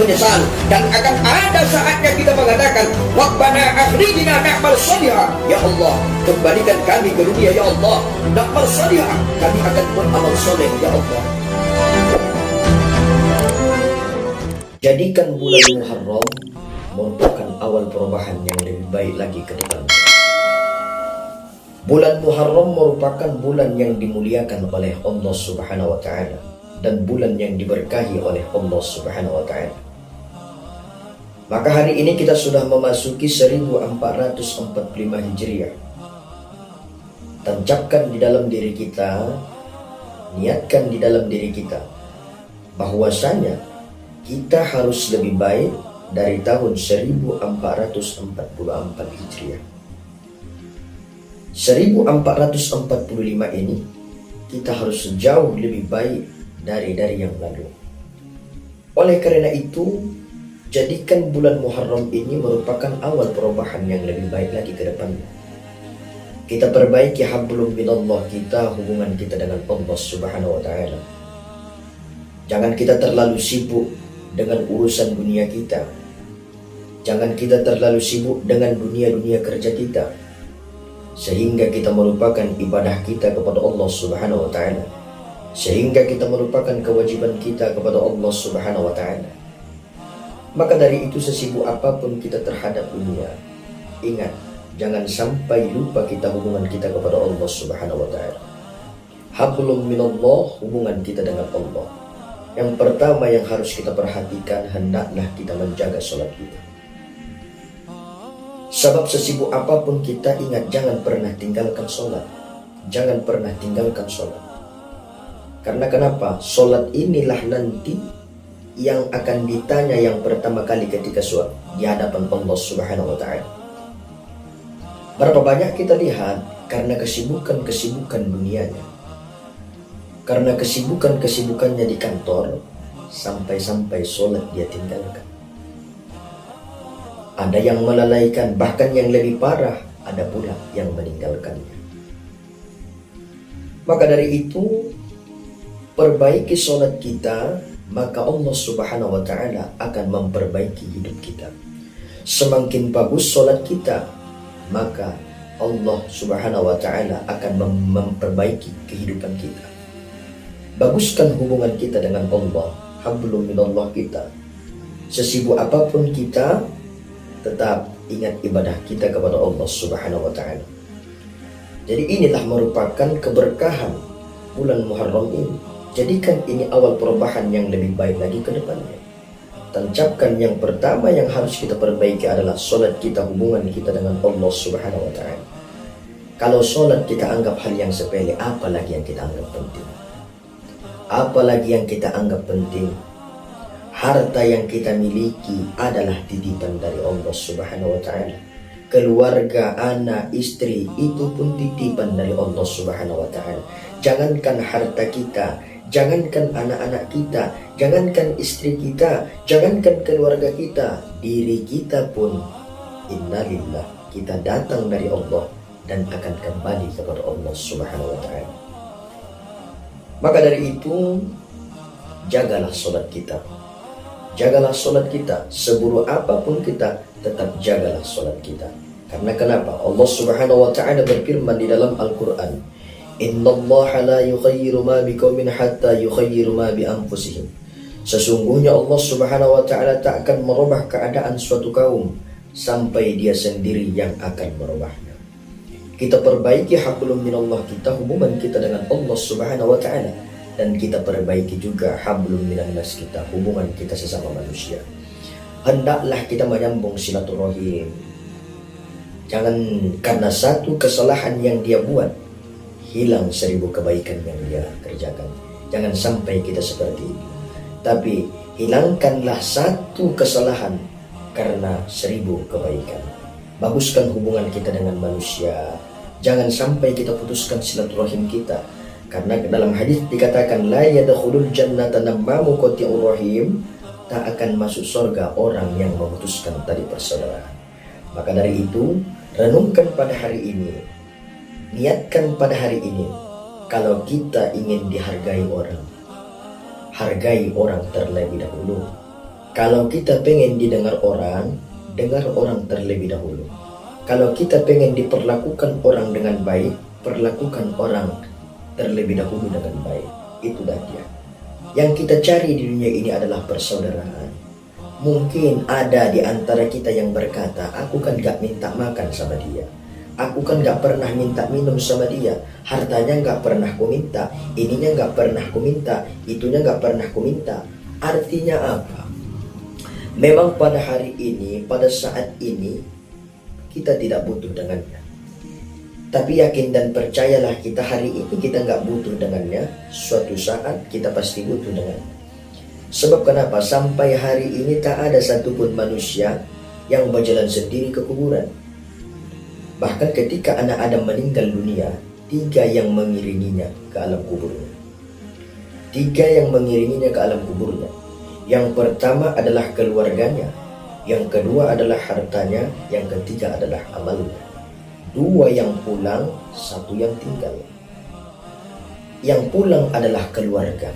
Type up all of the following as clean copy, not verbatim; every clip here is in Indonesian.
menyesal, dan akan ada saatnya kita mengatakan, Rabbana akhrijna na'mal shalihan. Ya Allah, kembalikan kami ke dunia ya Allah, na'mal shalihan, kami akan beramal soleh ya Allah. Jadikan bulan Muharram merupakan awal perubahan yang lebih baik lagi ke depan. Bulan Muharram merupakan bulan yang dimuliakan oleh Allah Subhanahu wa Ta'ala, dan bulan yang diberkahi oleh Allah Subhanahu wa Ta'ala. Maka hari ini kita sudah memasuki 1445 Hijriah. Tancapkan di dalam diri kita, niatkan di dalam diri kita bahwasanya kita harus lebih baik dari tahun 1444 Hijriah. 1445 ini kita harus jauh lebih baik dari yang lalu. Oleh karena itu, jadikan bulan Muharram ini merupakan awal perubahan yang lebih baik lagi ke depannya. Kita perbaiki hablum minallah kita, hubungan kita dengan Allah Subhanahu wa Ta'ala. Jangan kita terlalu sibuk dengan urusan dunia kita. Jangan kita terlalu sibuk dengan dunia kerja kita, sehingga kita melupakan ibadah kita kepada Allah Subhanahu wa Ta'ala, sehingga kita melupakan kewajiban kita kepada Allah Subhanahu wa Ta'ala. Maka dari itu, sesibuk apapun kita terhadap dunia, ingat, jangan sampai lupa kita hubungan kita kepada Allah Subhanahu wa Ta'ala. Hablum minallah, hubungan kita dengan Allah. Yang pertama yang harus kita perhatikan, hendaklah kita menjaga sholat kita. Sebab sesibuk apapun kita, ingat, jangan pernah tinggalkan sholat. Jangan pernah tinggalkan sholat. Karena kenapa? Sholat inilah nanti yang akan ditanya yang pertama kali ketika sholat di hadapan Allah Subhanahu wa Ta'ala. Berapa banyak kita lihat karena kesibukan dunianya, karena kesibukannya di kantor, sampai-sampai sholat dia tinggalkan. Ada yang melalaikan, bahkan yang lebih parah, ada pula yang meninggalkannya. Maka dari itu, perbaiki sholat kita, maka Allah Subhanahu wa Ta'ala akan memperbaiki hidup kita. Semakin bagus sholat kita, maka Allah Subhanahu wa Ta'ala akan memperbaiki kehidupan kita. Baguskan hubungan kita dengan Allah, hablum minallah kita. Sesibuk apapun kita, tetap ingat ibadah kita kepada Allah Subhanahu wa Ta'ala. Jadi inilah merupakan keberkahan bulan Muharram ini. Jadikan ini awal perubahan yang lebih baik lagi ke depannya. Tancapkan yang pertama yang harus kita perbaiki adalah sholat kita, hubungan kita dengan Allah Subhanahu wa Ta'ala. Kalau sholat kita anggap hal yang sepele, apalagi yang kita anggap penting? Apalagi yang kita anggap penting? Harta yang kita miliki adalah titipan dari Allah Subhanahu wa Ta'ala. Keluarga, anak, istri, itu pun titipan dari Allah Subhanahu wa Ta'ala. Jangankan harta kita, jangankan anak-anak kita, jangankan istri kita, jangankan keluarga kita, diri kita pun, innalillah, kita datang dari Allah dan akan kembali kepada Allah Subhanahu wa Ta'ala. Maka dari itu, jagalah sholat kita. Jagalah sholat kita. Seburuk apapun kita, tetap jagalah sholat kita. Karena kenapa? Allah Subhanahu wa Ta'ala berfirman di dalam Al-Quran, Innallaha la yughayyiru ma biqaumin hatta yughayyiru ma bi anfusihim. Sesungguhnya Allah Subhanahu wa Ta'ala tak akan merubah keadaan suatu kaum sampai dia sendiri yang akan merubahnya. Kita perbaiki hablum minallah kita, hubungan kita dengan Allah Subhanahu wa Ta'ala, dan kita perbaiki juga hablum minannas kita, hubungan kita sesama manusia. Hendaklah kita menyambung silaturahim. Jangan karena satu kesalahan yang dia buat hilang 1000 kebaikan yang dia kerjakan. Jangan sampai kita seperti itu. Tapi hilangkanlah satu kesalahan karena 1000 kebaikan. Baguskan hubungan kita dengan manusia. Jangan sampai kita putuskan silaturahim kita. Karena dalam hadis dikatakan, la yadkhulul jannata nammamu qati'ur rahim, tak akan masuk surga orang yang memutuskan tali persaudaraan. Maka dari itu, renungkan pada hari ini, niatkan pada hari ini, kalau kita ingin dihargai orang, hargai orang terlebih dahulu. Kalau kita pengen didengar orang, dengar orang terlebih dahulu. Kalau kita pengen diperlakukan orang dengan baik, perlakukan orang terlebih dahulu dengan baik. Itulah dia. Yang kita cari di dunia ini adalah persaudaraan. Mungkin ada di antara kita yang berkata, aku kan gak minta makan sama dia, aku kan gak pernah minta minum sama dia, hartanya gak pernah ku minta, ininya gak pernah ku minta, itunya gak pernah ku minta. Artinya apa? Memang pada hari ini, pada saat ini, kita tidak butuh dengannya. Tapi yakin dan percayalah, kita hari ini kita nggak butuh dengannya, suatu saat kita pasti butuh dengannya. Sebab kenapa? Sampai hari ini tak ada satupun manusia yang berjalan sendiri ke kuburan. Bahkan ketika anak Adam meninggal dunia, 3 yang mengiringinya ke alam kuburnya. 3 yang mengiringinya ke alam kuburnya. Yang pertama adalah keluarganya, yang kedua adalah hartanya, yang ketiga adalah amalnya. 2 yang pulang, 1 yang tinggal. Yang pulang adalah keluarga.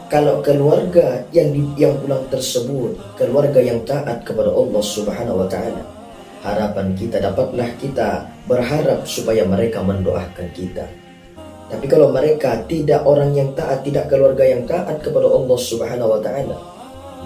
Kalau keluarga yang pulang tersebut, keluarga yang taat kepada Allah Subhanahu wa Ta'ala, harapan kita dapatlah kita berharap supaya mereka mendoakan kita. Tapi kalau mereka tidak orang yang taat, tidak keluarga yang taat kepada Allah Subhanahu wa Ta'ala,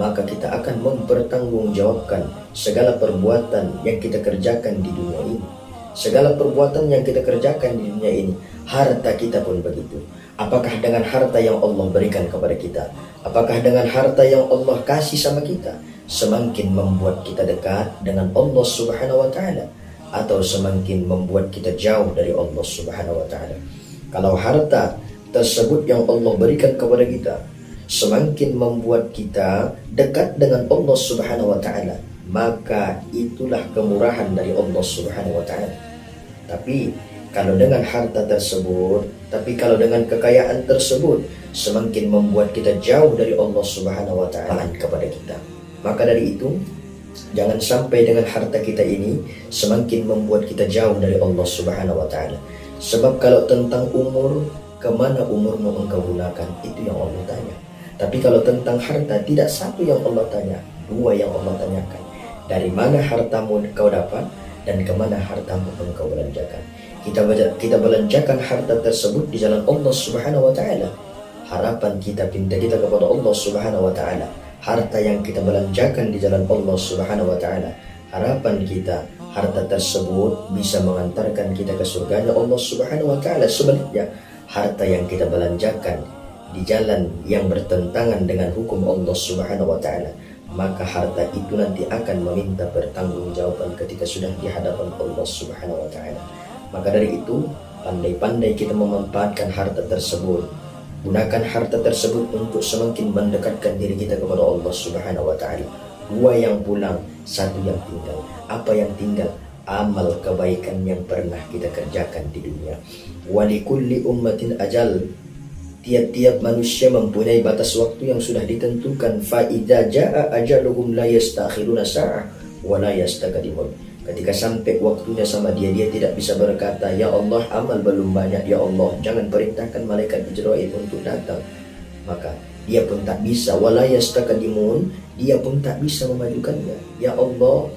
maka kita akan mempertanggungjawabkan segala perbuatan yang kita kerjakan di dunia ini. Segala perbuatan yang kita kerjakan di dunia ini, harta kita pun begitu. Apakah dengan harta yang Allah berikan kepada kita, apakah dengan harta yang Allah kasih sama kita, semakin membuat kita dekat dengan Allah Subhanahu wa Ta'ala, atau semakin membuat kita jauh dari Allah Subhanahu wa Ta'ala? Kalau harta tersebut yang Allah berikan kepada kita semakin membuat kita dekat dengan Allah Subhanahu wa Ta'ala, maka itulah kemurahan dari Allah Subhanahu wa Ta'ala. Tapi kalau dengan harta tersebut, tapi kalau dengan kekayaan tersebut semakin membuat kita jauh dari Allah Subhanahu wa Ta'ala kepada kita, maka dari itu jangan sampai dengan harta kita ini semakin membuat kita jauh dari Allah Subhanahu wa Ta'ala. Sebab kalau tentang umur, kemana umurmu engkau gunakan, itu yang Allah tanya. Tapi kalau tentang harta, tidak satu yang Allah tanya, 2 yang Allah tanyakan. Dari mana hartamu kau dapat, dan kemana hartamu engkau belanjakan. Kita belanjakan harta tersebut di jalan Allah Subhanahu wa Ta'ala. Harapan kita, pinta kita kepada Allah Subhanahu wa Ta'ala, harta yang kita belanjakan di jalan Allah Subhanahu wa Ta'ala, harapan kita harta tersebut bisa mengantarkan kita ke surganya Allah Subhanahu wa Ta'ala. Sebaliknya, harta yang kita belanjakan di jalan yang bertentangan dengan hukum Allah Subhanahu wa Ta'ala, maka harta itu nanti akan meminta pertanggungjawaban ketika sudah di hadapan Allah Subhanahu wa Ta'ala. Maka dari itu, pandai-pandai kita memanfaatkan harta tersebut. Gunakan harta tersebut untuk semakin mendekatkan diri kita kepada Allah Subhanahu wa Ta'ala. 2 yang pulang, 1 yang tinggal. Apa yang tinggal? Amal kebaikan yang pernah kita kerjakan di dunia. Walikulli ummatin ajal. Tiap-tiap manusia mempunyai batas waktu yang sudah ditentukan. Fa idza jaa ajaluhum la yastakhiruna sa'ah wa la yastaqdimun. Ketika sampai waktunya sama dia tidak bisa berkata, ya Allah, amal belum banyak, ya Allah, jangan perintahkan malaikat Jibril untuk datang. Maka dia pun tak bisa, wala yastaqdimun, dia pun tak bisa memajukannya. Ya Allah,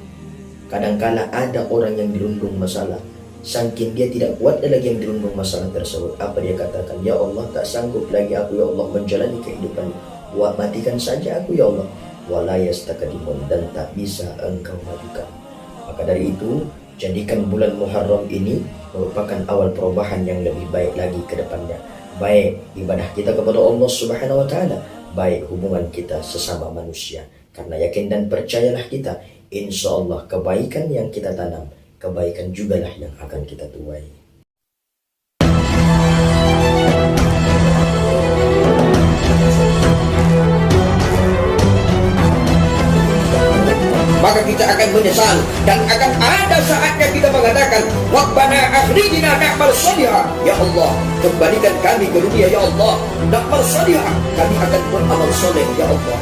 kadangkala ada orang yang dirundung masalah, saking dia tidak kuat lagi yang dirundung masalah tersebut. Apa dia katakan? Ya Allah, tak sanggup lagi aku, ya Allah, menjalani kehidupan. Matikan saja aku, ya Allah. Wala yastaqdimun, dan tak bisa engkau majukan. Maka dari itu, jadikan bulan Muharram ini merupakan awal perubahan yang lebih baik lagi ke depannya. Baik ibadah kita kepada Allah Subhanahu wa Ta'ala, baik hubungan kita sesama manusia. Karena yakin dan percayalah kita, insya Allah kebaikan yang kita tanam, kebaikan jugalah yang akan kita tuai. Maka kita akan menyesal dan akan ada saatnya kita mengatakan, Rabbana akhrijna na'mal salihah. Ya Allah, kembalikan kami ke dunia, ya Allah, na'mal salihah, kami akan beramal soleh, ya Allah.